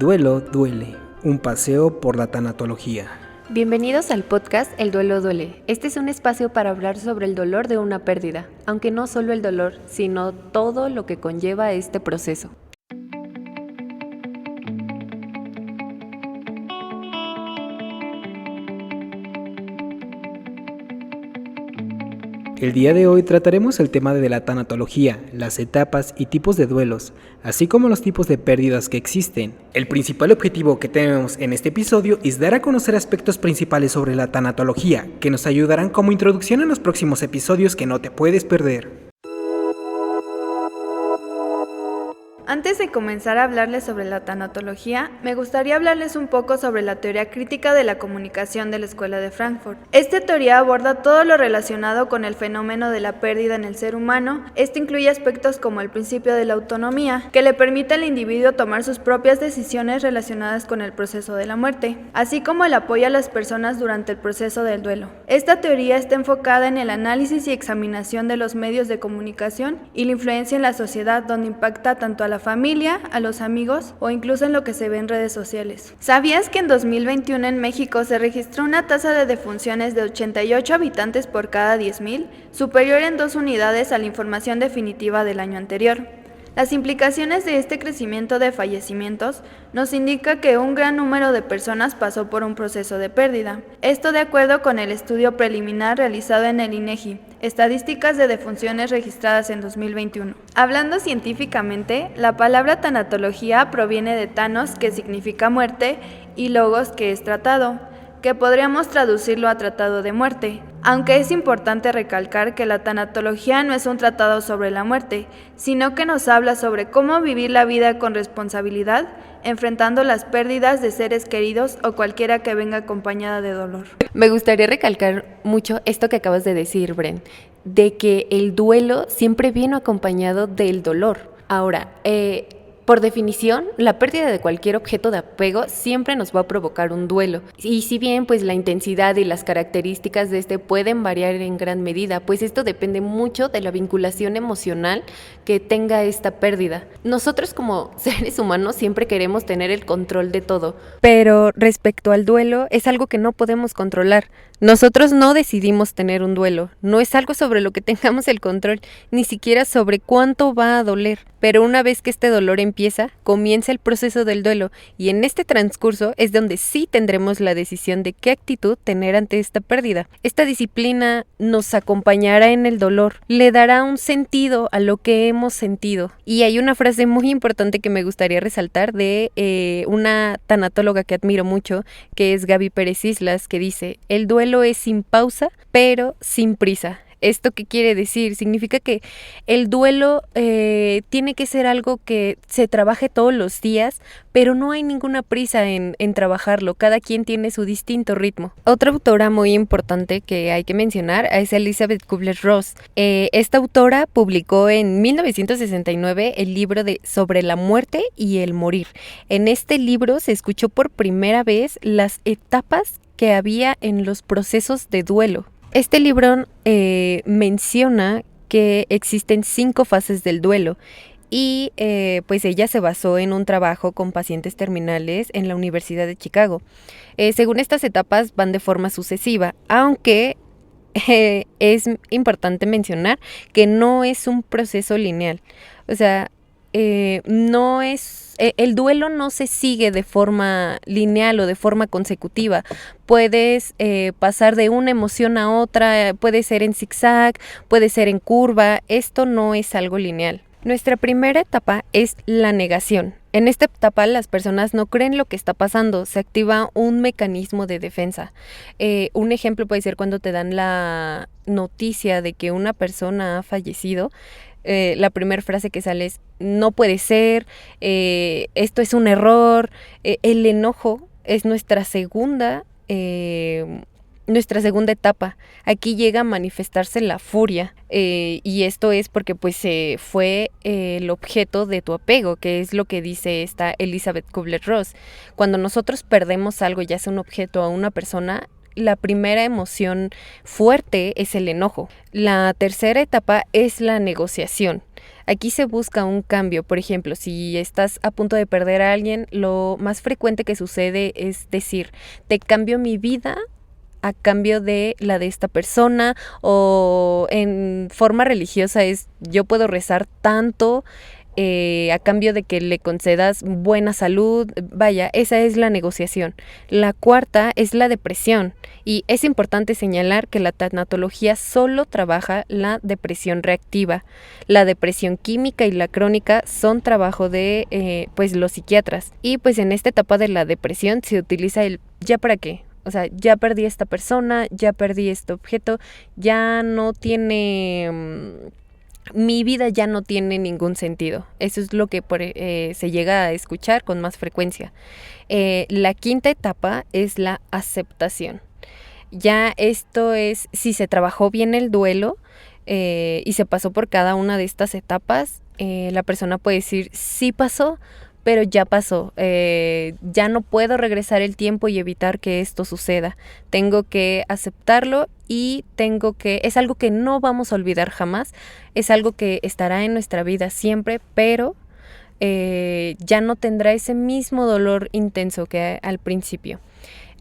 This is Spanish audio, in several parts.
duelo duele, un paseo por la tanatología. Bienvenidos al podcast El duelo duele. Este es un espacio para hablar sobre el dolor de una pérdida, aunque no solo el dolor, sino todo lo que conlleva este proceso. El día de hoy trataremos el tema de la tanatología, las etapas y tipos de duelos, así como los tipos de pérdidas que existen. El principal objetivo que tenemos en este episodio es dar a conocer aspectos principales sobre la tanatología, que nos ayudarán como introducción en los próximos episodios que no te puedes perder. Antes de comenzar a hablarles sobre la tanatología, me gustaría hablarles un poco sobre la teoría crítica de la comunicación de la Escuela de Frankfurt. Esta teoría aborda todo lo relacionado con el fenómeno de la pérdida en el ser humano. Esto incluye aspectos como el principio de la autonomía, que le permite al individuo tomar sus propias decisiones relacionadas con el proceso de la muerte, así como el apoyo a las personas durante el proceso del duelo. Esta teoría está enfocada en el análisis y examinación de los medios de comunicación y la influencia en la sociedad, donde impacta tanto a la familia, a los amigos o incluso en lo que se ve en redes sociales. ¿Sabías que en 2021 en México se registró una tasa de defunciones de 88 habitantes por cada 10,000, superior en 2 unidades a la información definitiva del año anterior? Las implicaciones de este crecimiento de fallecimientos nos indica que un gran número de personas pasó por un proceso de pérdida. Esto de acuerdo con el estudio preliminar realizado en el INEGI, Estadísticas de defunciones registradas en 2021. Hablando científicamente, la palabra tanatología proviene de Thanos, que significa muerte, y logos, que es tratado, que podríamos traducirlo a tratado de muerte, aunque es importante recalcar que la tanatología no es un tratado sobre la muerte, sino que nos habla sobre cómo vivir la vida con responsabilidad, enfrentando las pérdidas de seres queridos o cualquiera que venga acompañada de dolor. Me gustaría recalcar mucho esto que acabas de decir, Bren, de que el duelo siempre vino acompañado del dolor. Ahora, por definición, la pérdida de cualquier objeto de apego siempre nos va a provocar un duelo. Y si bien pues la intensidad y las características de este pueden variar en gran medida, pues esto depende mucho de la vinculación emocional que tenga esta pérdida. Nosotros como seres humanos siempre queremos tener el control de todo, pero respecto al duelo es algo que no podemos controlar. Nosotros no decidimos tener un duelo, no es algo sobre lo que tengamos el control, ni siquiera sobre cuánto va a doler. Pero una vez que este dolor comienza el proceso del duelo, y en este transcurso es donde sí tendremos la decisión de qué actitud tener ante esta pérdida. Esta disciplina nos acompañará en el dolor, le dará un sentido a lo que hemos sentido. Y hay una frase muy importante que me gustaría resaltar de una tanatóloga que admiro mucho, que es Gaby Pérez Islas, que dice: el duelo es sin pausa, pero sin prisa. ¿Esto qué quiere decir? Significa que el duelo tiene que ser algo que se trabaje todos los días, pero no hay ninguna prisa en trabajarlo. Cada quien tiene su distinto ritmo. Otra autora muy importante que hay que mencionar es Elizabeth Kubler-Ross. Esta autora publicó en 1969 el libro sobre la muerte y el morir. En este libro se escuchó por primera vez las etapas que había en los procesos de duelo. Este libro menciona que existen 5 fases del duelo y pues ella se basó en un trabajo con pacientes terminales en la Universidad de Chicago. Según estas etapas van de forma sucesiva, aunque es importante mencionar que no es un proceso lineal. O sea, no es... El duelo no se sigue de forma lineal o de forma consecutiva. Puedes pasar de una emoción a otra, puede ser en zigzag, puede ser en curva. Esto no es algo lineal. Nuestra primera etapa es la negación. En esta etapa las personas no creen lo que está pasando, se activa un mecanismo de defensa. Un ejemplo puede ser cuando te dan la noticia de que una persona ha fallecido. La primera frase que sale es: no puede ser, esto es un error. El enojo es nuestra segunda etapa. Aquí llega a manifestarse la furia, y esto es porque pues fue el objeto de tu apego, que es lo que dice esta Elizabeth Kubler-Ross. Cuando nosotros perdemos algo, ya sea un objeto o una persona, la primera emoción fuerte es el enojo. La tercera etapa es la negociación. Aquí se busca un cambio. Por ejemplo, si estás a punto de perder a alguien, lo más frecuente que sucede es decir, te cambio mi vida a cambio de la de esta persona, o en forma religiosa es yo puedo rezar tanto a cambio de que le concedas buena salud. Vaya, esa es la negociación. La cuarta es la depresión, y es importante señalar que la tanatología solo trabaja la depresión reactiva. La depresión química y la crónica son trabajo de pues los psiquiatras, y pues en esta etapa de la depresión se utiliza el ¿ya para qué? O sea, ya perdí a esta persona, ya perdí este objeto, ya no tiene... mi vida ya no tiene ningún sentido. Eso es lo que se llega a escuchar con más frecuencia. La quinta etapa es la aceptación. Ya esto es, si se trabajó bien el duelo y se pasó por cada una de estas etapas, la persona puede decir, sí pasó, pero ya pasó. Ya no puedo regresar el tiempo y evitar que esto suceda. Tengo que aceptarlo y es algo que no vamos a olvidar jamás, es algo que estará en nuestra vida siempre, pero ya no tendrá ese mismo dolor intenso que al principio.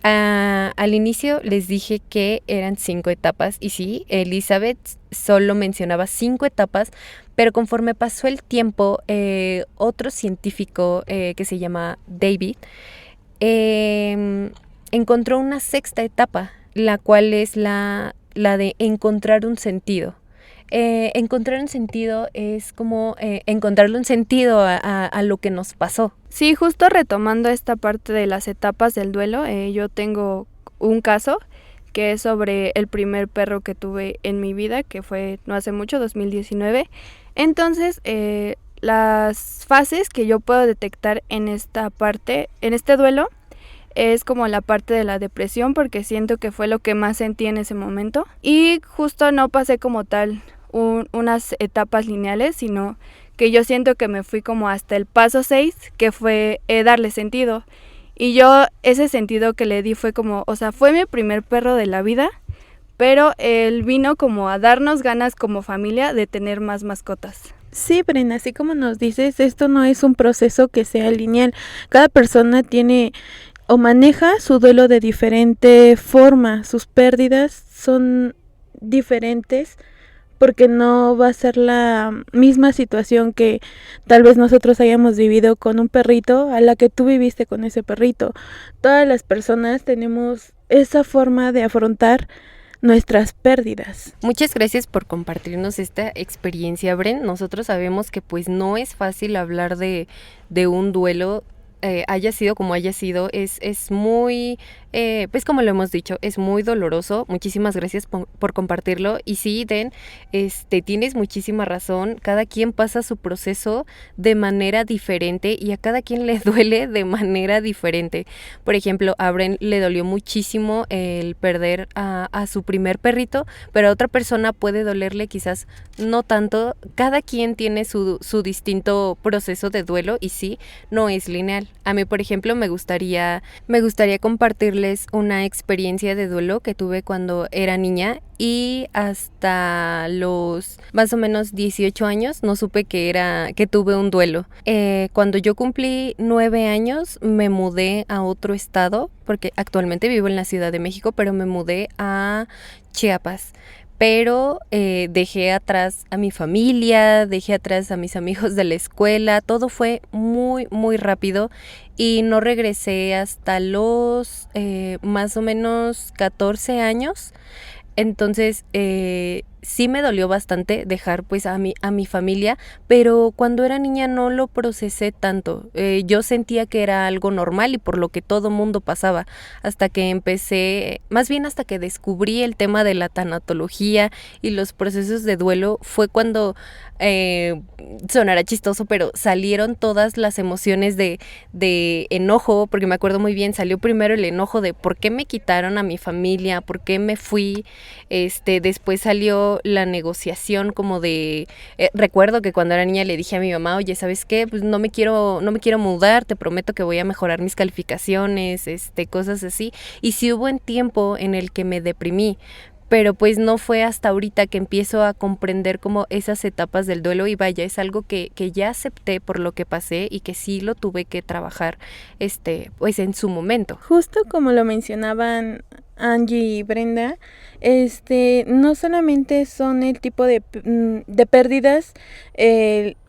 Al inicio les dije que eran 5 etapas, y sí, Elizabeth solo mencionaba 5 etapas, pero conforme pasó el tiempo, otro científico que se llama David encontró una sexta etapa, la cual es la de encontrar un sentido. Encontrar un sentido es como encontrarle un sentido a lo que nos pasó. Sí, justo retomando esta parte de las etapas del duelo, yo tengo un caso que es sobre el primer perro que tuve en mi vida, que fue no hace mucho, 2019. Entonces, las fases que yo puedo detectar en esta parte, en este duelo, es como la parte de la depresión, porque siento que fue lo que más sentí en ese momento. Y justo no pasé como tal unas etapas lineales, sino que yo siento que me fui como hasta el paso 6, que fue darle sentido. Y yo ese sentido que le di fue como, o sea, fue mi primer perro de la vida, pero él vino como a darnos ganas como familia de tener más mascotas. Sí, Bren, así como nos dices, esto no es un proceso que sea lineal. Cada persona tiene o maneja su duelo de diferente forma. Sus pérdidas son diferentes, porque no va a ser la misma situación que tal vez nosotros hayamos vivido con un perrito a la que tú viviste con ese perrito. Todas las personas tenemos esa forma de afrontar nuestras pérdidas. Muchas gracias por compartirnos esta experiencia, Bren. Nosotros sabemos que pues no es fácil hablar de un duelo, haya sido como haya sido, es muy, pues como lo hemos dicho, es muy doloroso. Muchísimas gracias por compartirlo. Y sí, Den, tienes muchísima razón. Cada quien pasa su proceso de manera diferente y a cada quien le duele de manera diferente. Por ejemplo, a Bren le dolió muchísimo el perder a su primer perrito, pero a otra persona puede dolerle quizás no tanto. Cada quien tiene su distinto proceso de duelo, y sí, no es lineal. A mí, por ejemplo, me gustaría compartirles una experiencia de duelo que tuve cuando era niña, y hasta los más o menos 18 años no supe que tuve un duelo. Cuando yo cumplí 9 años me mudé a otro estado, porque actualmente vivo en la Ciudad de México, pero me mudé a Chiapas. Pero dejé atrás a mi familia, dejé atrás a mis amigos de la escuela, todo fue muy, muy rápido y no regresé hasta los más o menos 14 años. Entonces sí me dolió bastante dejar pues a mi familia, pero cuando era niña no lo procesé tanto. Yo sentía que era algo normal y por lo que todo mundo pasaba, hasta que hasta que descubrí el tema de la tanatología y los procesos de duelo. Fue cuando sonará chistoso, pero salieron todas las emociones de enojo, porque me acuerdo muy bien, salió primero el enojo de por qué me quitaron a mi familia, por qué me fui. Después salió la negociación como de recuerdo que cuando era niña le dije a mi mamá, oye, ¿sabes qué? Pues no me quiero mudar, te prometo que voy a mejorar mis calificaciones, cosas así. Y sí hubo un tiempo en el que me deprimí, pero pues no fue hasta ahorita que empiezo a comprender como esas etapas del duelo y vaya, es algo que ya acepté por lo que pasé y que sí lo tuve que trabajar pues en su momento. Justo como lo mencionaban Angie y Brenda, no solamente son el tipo de pérdidas,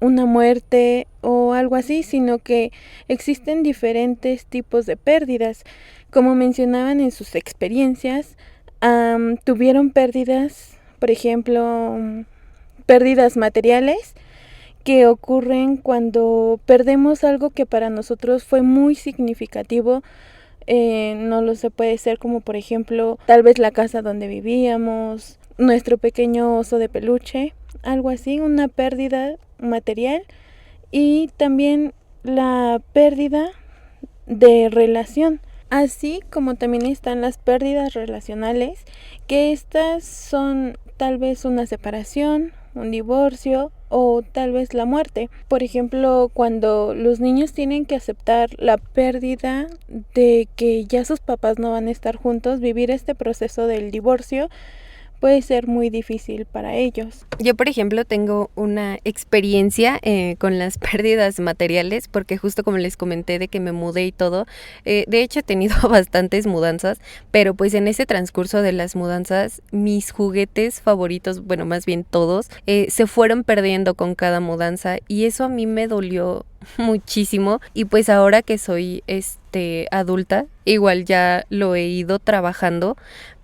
una muerte o algo así, sino que existen diferentes tipos de pérdidas. Como mencionaban en sus experiencias, tuvieron pérdidas, por ejemplo, pérdidas materiales que ocurren cuando perdemos algo que para nosotros fue muy significativo. No lo sé, puede ser como por ejemplo tal vez la casa donde vivíamos, nuestro pequeño oso de peluche, algo así, una pérdida material, y también la pérdida de relación, así como también están las pérdidas relacionales, que estas son tal vez una separación, un divorcio o tal vez la muerte. Por ejemplo, cuando los niños tienen que aceptar la pérdida de que ya sus papás no van a estar juntos, vivir este proceso del divorcio puede ser muy difícil para ellos. Yo, por ejemplo, tengo una experiencia con las pérdidas materiales, porque justo como les comenté de que me mudé y todo, de hecho he tenido bastantes mudanzas, pero pues en ese transcurso de las mudanzas, mis juguetes favoritos, bueno, más bien todos, se fueron perdiendo con cada mudanza y eso a mí me dolió muchísimo, y pues ahora que soy adulta, igual ya lo he ido trabajando.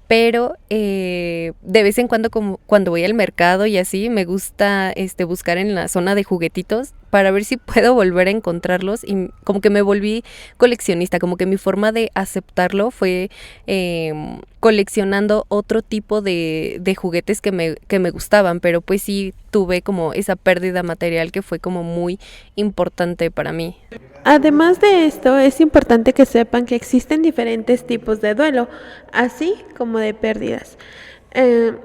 Pero de vez en cuando, como cuando voy al mercado y así, me gusta buscar en la zona de juguetitos para ver si puedo volver a encontrarlos, y como que me volví coleccionista, como que mi forma de aceptarlo fue coleccionando otro tipo de juguetes que me gustaban, pero pues sí tuve como esa pérdida material que fue como muy importante para mí. Además de esto, es importante que sepan que existen diferentes tipos de duelo, así como de pérdidas.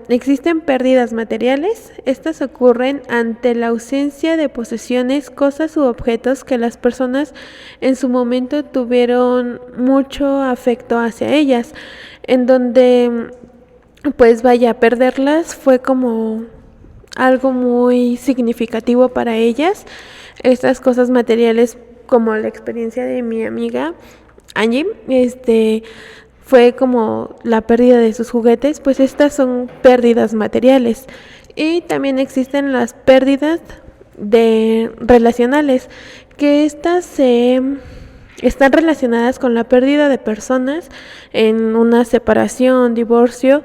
Existen pérdidas materiales. Estas ocurren ante la ausencia de posesiones, cosas u objetos que las personas en su momento tuvieron mucho afecto hacia ellas, en donde, pues vaya, perderlas fue como algo muy significativo para ellas. Estas cosas materiales, como la experiencia de mi amiga Angie, fue como la pérdida de sus juguetes, pues estas son pérdidas materiales. Y también existen las pérdidas relacionales, que estas están relacionadas con la pérdida de personas en una separación, divorcio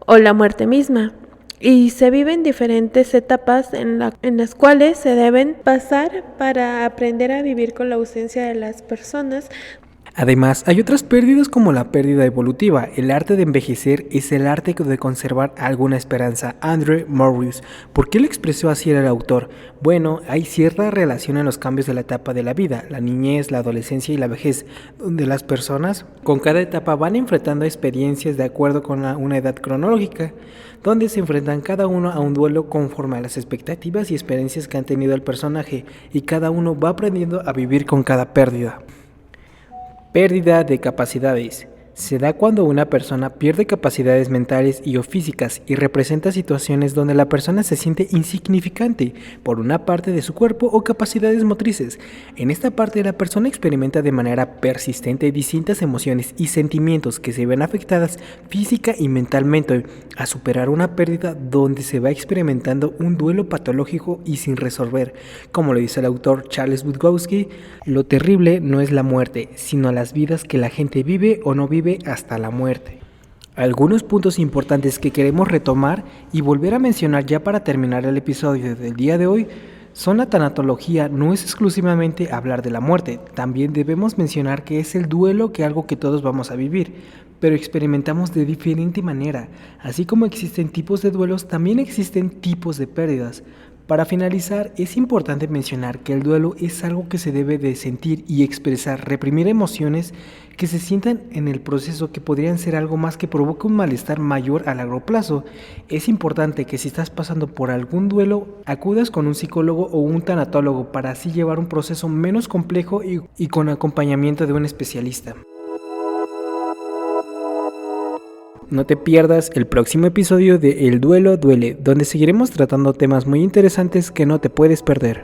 o la muerte misma. Y se viven diferentes etapas en las cuales se deben pasar para aprender a vivir con la ausencia de las personas. Además, hay otras pérdidas como la pérdida evolutiva. El arte de envejecer es el arte de conservar alguna esperanza. Andrew Morris. ¿Por qué lo expresó así el autor? Bueno, hay cierta relación en los cambios de la etapa de la vida, la niñez, la adolescencia y la vejez, donde las personas con cada etapa van enfrentando experiencias de acuerdo con una edad cronológica, donde se enfrentan cada uno a un duelo conforme a las expectativas y experiencias que han tenido el personaje, y cada uno va aprendiendo a vivir con cada pérdida. Pérdida de capacidades. Se da cuando una persona pierde capacidades mentales y o físicas y representa situaciones donde la persona se siente insignificante por una parte de su cuerpo o capacidades motrices. En esta parte la persona experimenta de manera persistente distintas emociones y sentimientos que se ven afectadas física y mentalmente a superar una pérdida donde se va experimentando un duelo patológico y sin resolver. Como lo dice el autor Charles Bukowski, lo terrible no es la muerte, sino las vidas que la gente vive o no vive hasta la muerte. Algunos puntos importantes que queremos retomar y volver a mencionar ya para terminar el episodio del día de hoy son: la tanatología no es exclusivamente hablar de la muerte, también debemos mencionar que es el duelo, que algo que todos vamos a vivir, pero experimentamos de diferente manera. Así como existen tipos de duelos, también existen tipos de pérdidas. Para finalizar, es importante mencionar que el duelo es algo que se debe de sentir y expresar, reprimir emociones que se sientan en el proceso, que podrían ser algo más que provoque un malestar mayor a largo plazo. Es importante que si estás pasando por algún duelo, acudas con un psicólogo o un tanatólogo para así llevar un proceso menos complejo y con acompañamiento de un especialista. No te pierdas el próximo episodio de El Duelo Duele, donde seguiremos tratando temas muy interesantes que no te puedes perder.